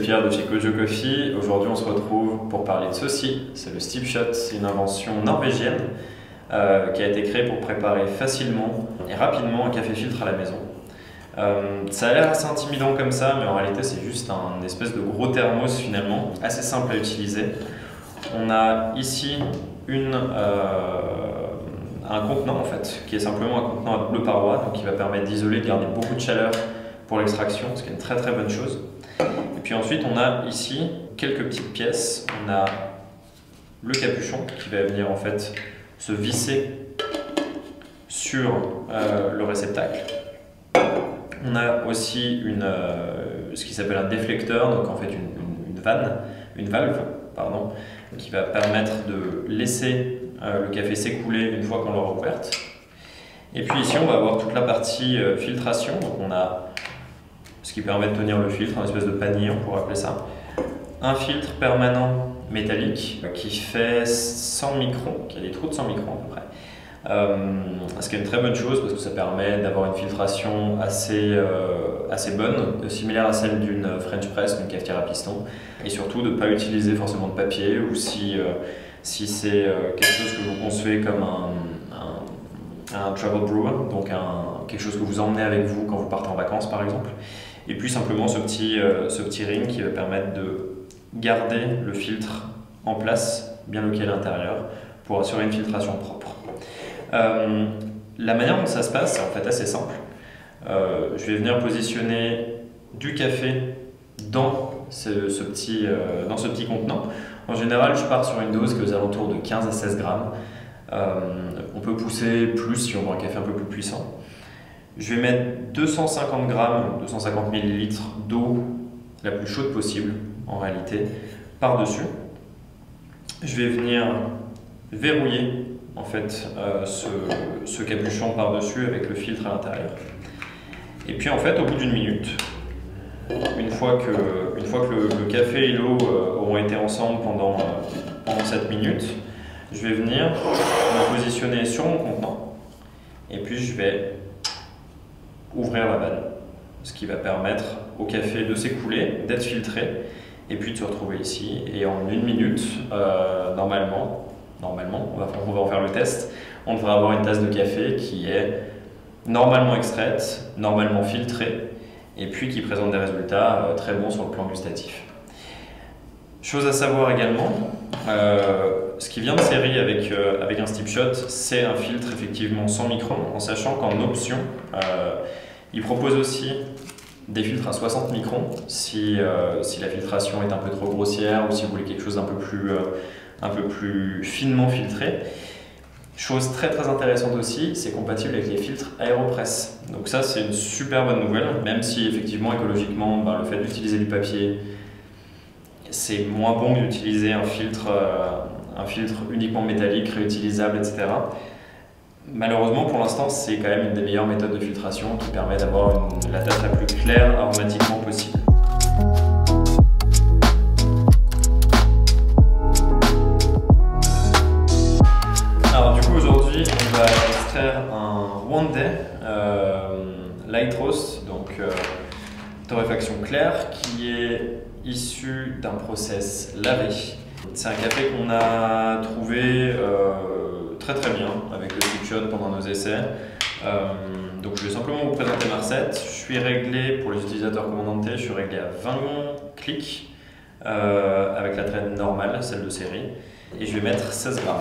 Pierre de chez Kojo Coffee. Aujourd'hui, on se retrouve pour parler de ceci. C'est le Steep Shot, c'est une invention norvégienne qui a été créée pour préparer facilement et rapidement un café filtre à la maison. Ça a l'air assez intimidant comme ça, mais en réalité, c'est juste un espèce de gros thermos finalement, assez simple à utiliser. On a ici un contenant en fait, qui est simplement un contenant à double paroi, donc qui va permettre d'isoler, de garder beaucoup de chaleur pour l'extraction, ce qui est une très très bonne chose. Et puis ensuite on a ici quelques petites pièces. On a le capuchon qui va venir en fait se visser sur le réceptacle. On a aussi ce qui s'appelle un déflecteur, donc en fait une valve, pardon, qui va permettre de laisser le café s'écouler une fois qu'on l'aura ouverte. Et puis ici on va avoir toute la partie filtration, donc on a ce qui permet de tenir le filtre, un espèce de panier on pourrait appeler ça. Un filtre permanent métallique qui fait 100 microns, qui a des trous de 100 microns à peu près. Ce qui est une très bonne chose parce que ça permet d'avoir une filtration assez bonne, similaire à celle d'une French Press, d'une cafetière à piston, et surtout de ne pas utiliser forcément de papier, ou si c'est quelque chose que vous concevez comme un travel brewer, donc quelque chose que vous emmenez avec vous quand vous partez en vacances par exemple, et puis simplement ce petit ring qui va permettre de garder le filtre en place, bien loqué à l'intérieur, pour assurer une filtration propre. La manière dont ça se passe, c'est en fait assez simple. Je vais venir positionner du café dans ce petit contenant. En général, je pars sur une dose qui est aux alentours de 15 à 16 grammes. On peut pousser plus si on veut un café un peu plus puissant. Je vais mettre 250 grammes, 250 millilitres d'eau la plus chaude possible, en réalité, par-dessus. Je vais venir verrouiller en fait ce capuchon par-dessus avec le filtre à l'intérieur. Et puis en fait, au bout d'une minute, une fois que le café et l'eau auront été ensemble pendant 7 minutes, je vais venir me positionner sur mon contenant et puis je vais ouvrir la vanne, ce qui va permettre au café de s'écouler, d'être filtré et puis de se retrouver ici. Et en une minute, normalement, on va en faire le test, on devrait avoir une tasse de café qui est normalement extraite, normalement filtrée, et puis qui présente des résultats très bons sur le plan gustatif. Chose à savoir également, ce qui vient de série avec un Steep Shot, c'est un filtre effectivement 100 microns, en sachant qu'en option, il propose aussi des filtres à 60 microns si la filtration est un peu trop grossière ou si vous voulez quelque chose d'un peu plus finement filtré. Chose très très intéressante aussi, c'est compatible avec les filtres Aeropress. Donc ça c'est une super bonne nouvelle, même si effectivement écologiquement le fait d'utiliser du papier c'est moins bon que d'utiliser un filtre uniquement métallique, réutilisable, etc. Malheureusement pour l'instant c'est quand même une des meilleures méthodes de filtration qui permet d'avoir la tasse la plus claire aromatiquement possible. Alors du coup aujourd'hui on va extraire un Rwandais light roast, donc torréfaction claire, qui est issu d'un process lavé. C'est un café qu'on a trouvé très très bien avec le Steep Shot pendant nos essais. Donc je vais simplement vous présenter ma recette. Je suis réglé, pour les utilisateurs Comandante, je suis réglé à 20 clics avec la traîne normale, celle de série, et je vais mettre 16 grammes.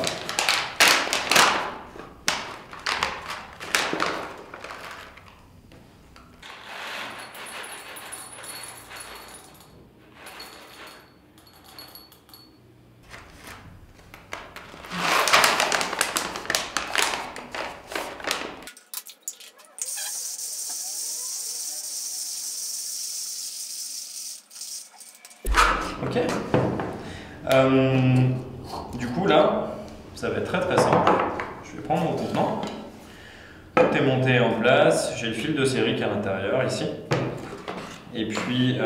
Ok. Du coup là, ça va être très très simple. Je vais prendre mon contenant. Tout est monté en place. J'ai le fil de série qui est à l'intérieur ici. Et puis,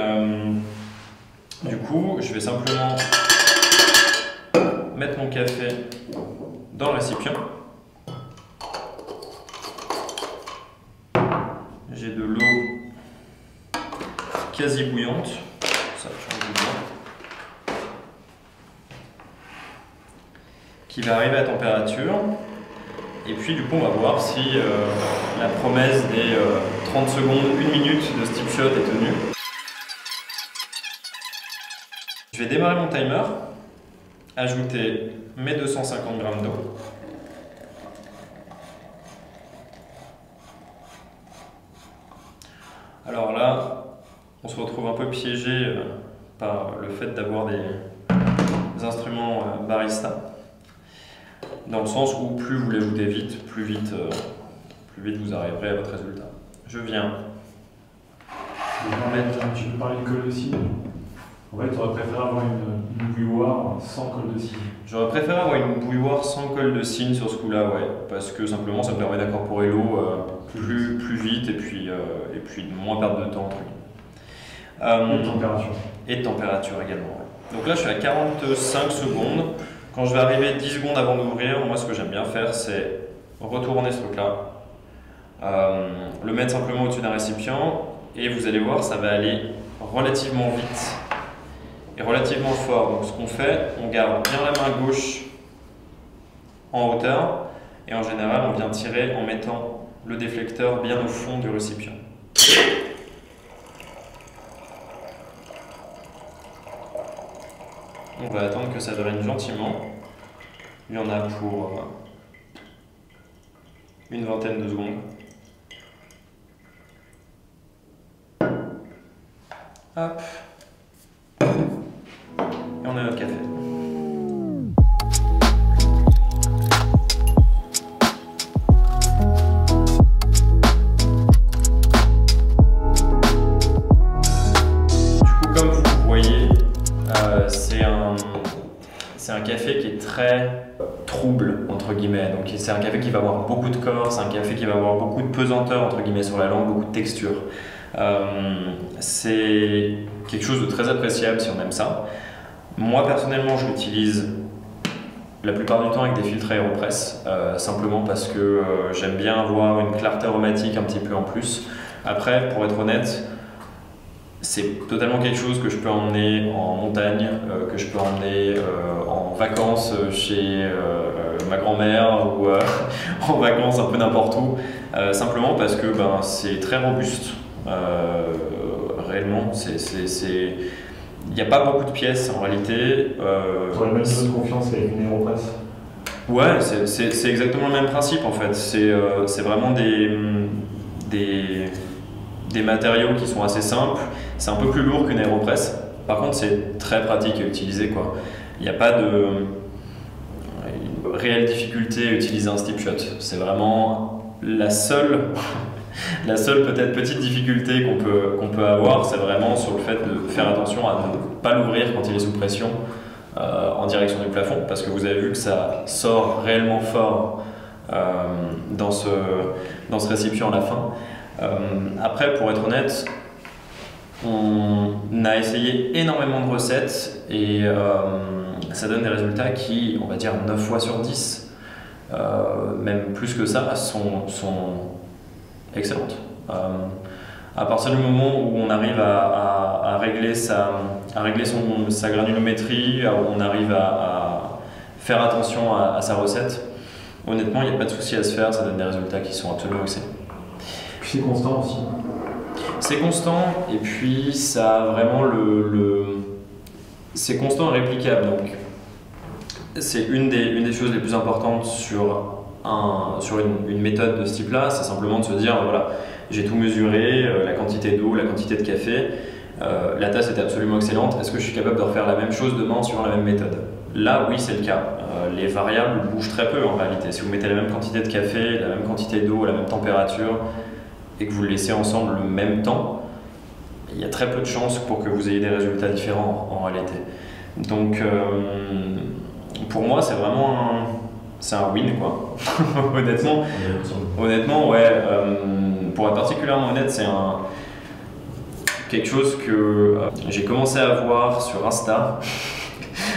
du coup, je vais simplement mettre mon café dans le récipient. J'ai de l'eau quasi bouillante. Ça change qui va arriver à température. Et puis du coup on va voir si la promesse des 30 secondes, 1 minute de steep shot est tenue. Je vais démarrer mon timer, ajouter mes 250 g d'eau. Alors là, on se retrouve un peu piégé par le fait d'avoir des instruments barista. Dans le sens où plus vous l'ajoutez vite, plus vite vous arriverez à votre résultat. Je viens. Tu peux parler de colle de cygne. En fait, tu aurais préféré avoir une bouilloire sans colle de cygne. J'aurais préféré avoir une bouilloire sans colle de cygne sur ce coup-là, ouais. Parce que simplement ça me permet d'incorporer l'eau plus vite et puis de moins perdre de temps entre guillemets. Et de température. Et de température également, ouais. Donc là je suis à 45 secondes. Quand je vais arriver 10 secondes avant d'ouvrir, moi ce que j'aime bien faire c'est retourner ce truc-là, le mettre simplement au-dessus d'un récipient et vous allez voir ça va aller relativement vite et relativement fort. Donc ce qu'on fait, on garde bien la main gauche en hauteur et en général on vient tirer en mettant le déflecteur bien au fond du récipient. On va attendre que ça draine gentiment. Il y en a pour une vingtaine de secondes. Hop. Et on a notre café. Du coup, comme vous voyez, c'est un café qui est très trouble, entre guillemets. Donc c'est un café qui va avoir beaucoup de corps, c'est un café qui va avoir beaucoup de pesanteur, entre guillemets, sur la langue, beaucoup de texture. C'est quelque chose de très appréciable si on aime ça. Moi, personnellement, je l'utilise la plupart du temps avec des filtres AeroPress, simplement parce que j'aime bien avoir une clarté aromatique un petit peu en plus. Après, pour être honnête, c'est totalement quelque chose que je peux emmener en montagne, que je peux emmener en vacances chez ma grand-mère ou en vacances un peu n'importe où, simplement parce que c'est très robuste. Réellement, il n'y a pas beaucoup de pièces en réalité. Tu aurais le même niveau de confiance avec une AeroPress? Ouais, c'est exactement le même principe en fait. C'est vraiment des matériaux qui sont assez simples. C'est un peu plus lourd qu'une AeroPress. Par contre, c'est très pratique à utiliser, quoi. Il n'y a pas de réelle difficulté à utiliser un steep shot. C'est vraiment la seule peut-être petite difficulté qu'on peut avoir, c'est vraiment sur le fait de faire attention à ne pas l'ouvrir quand il est sous pression en direction du plafond, parce que vous avez vu que ça sort réellement fort dans ce récipient à la fin. Après, pour être honnête, on a essayé énormément de recettes et ça donne des résultats qui, on va dire 9 fois sur 10, même plus que ça, sont excellentes. À partir du moment où on arrive à régler sa granulométrie, où on arrive à faire attention à sa recette, honnêtement, il n'y a pas de souci à se faire, ça donne des résultats qui sont absolument excellents. Puis c'est constant aussi. C'est constant et puis ça a vraiment c'est constant et réplicable. Donc c'est une des choses les plus importantes sur une méthode de ce type-là, c'est simplement de se dire voilà, j'ai tout mesuré, la quantité d'eau, la quantité de café, la tasse était absolument excellente, est-ce que je suis capable de refaire la même chose demain sur la même méthode? Là, oui, c'est le cas. Les variables bougent très peu en réalité. Si vous mettez la même quantité de café, la même quantité d'eau, la même température, et que vous le laissez ensemble le même temps, il y a très peu de chances pour que vous ayez des résultats différents en réalité. Donc pour moi c'est vraiment un win quoi. honnêtement ouais, pour être particulièrement honnête, c'est quelque chose que j'ai commencé à voir sur Insta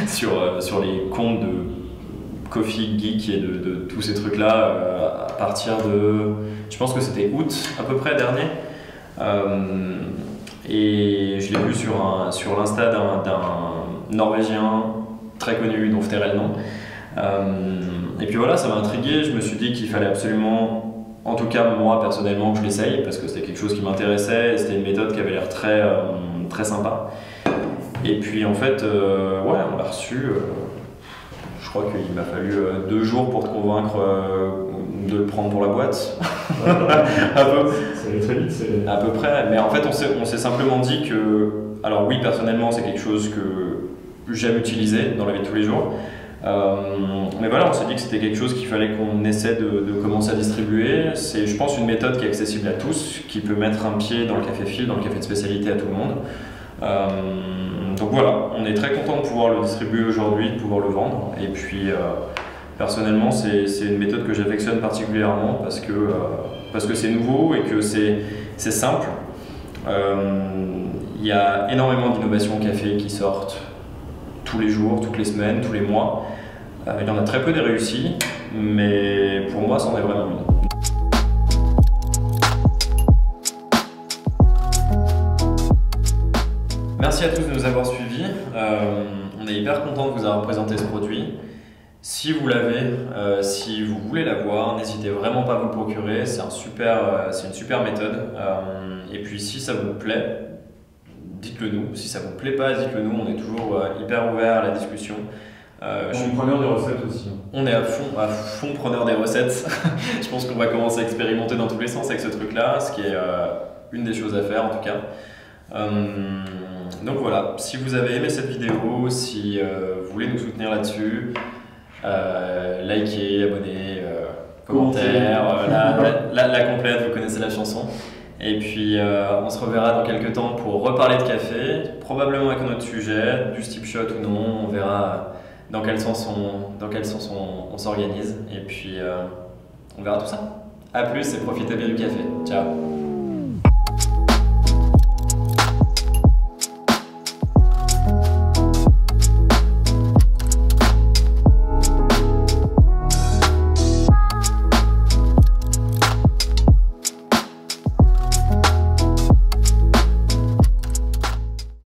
sur les comptes de Coffee Geek et de tous ces trucs là à partir de, je pense que c'était août à peu près dernier, et je l'ai vu sur l'Insta d'un Norvégien très connu dont je tairai le nom, Et puis voilà, ça m'a intrigué, je me suis dit qu'il fallait absolument, en tout cas moi personnellement, que je l'essaye, parce que c'était quelque chose qui m'intéressait, et c'était une méthode qui avait l'air très sympa. Et puis en fait, ouais, on l'a reçu. Je crois qu'il m'a fallu 2 jours pour te convaincre de le prendre pour la boîte. Un peu. Ça allait très vite. À peu près. Mais en fait, on s'est simplement dit que. Alors, oui, personnellement, c'est quelque chose que j'aime utiliser dans la vie de tous les jours. Mais voilà, on s'est dit que c'était quelque chose qu'il fallait qu'on essaie de commencer à distribuer. C'est, je pense, une méthode qui est accessible à tous, qui peut mettre un pied dans le café fil, dans le café de spécialité à tout le monde. Donc voilà, on est très content de pouvoir le distribuer aujourd'hui, de pouvoir le vendre. Et puis, personnellement, c'est une méthode que j'affectionne particulièrement parce que c'est nouveau et que c'est simple. Il y a énormément d'innovations au café qui sortent tous les jours, toutes les semaines, tous les mois. Il y en a très peu des réussis, mais pour moi, c'en est vraiment une. Merci à tous de nous avoir suivis. On est hyper content de vous avoir présenté ce produit. Si vous l'avez, si vous voulez l'avoir, n'hésitez vraiment pas à vous le procurer. C'est une super méthode. Et puis si ça vous plaît, dites-le nous. Si ça vous plaît pas, dites-le nous. On est toujours hyper ouvert à la discussion. Je suis preneur des recettes aussi. On est à fond preneur des recettes. Je pense qu'on va commencer à expérimenter dans tous les sens avec ce truc-là, ce qui est une des choses à faire en tout cas. Donc voilà, si vous avez aimé cette vidéo, si vous voulez nous soutenir là-dessus, likez, abonnez, commentaires, la complète, vous connaissez la chanson. Et puis on se reverra dans quelques temps pour reparler de café, probablement avec un autre sujet, du steep shot ou non, on verra dans quel sens on s'organise. Et puis on verra tout ça. A plus et profitez bien du café. Ciao.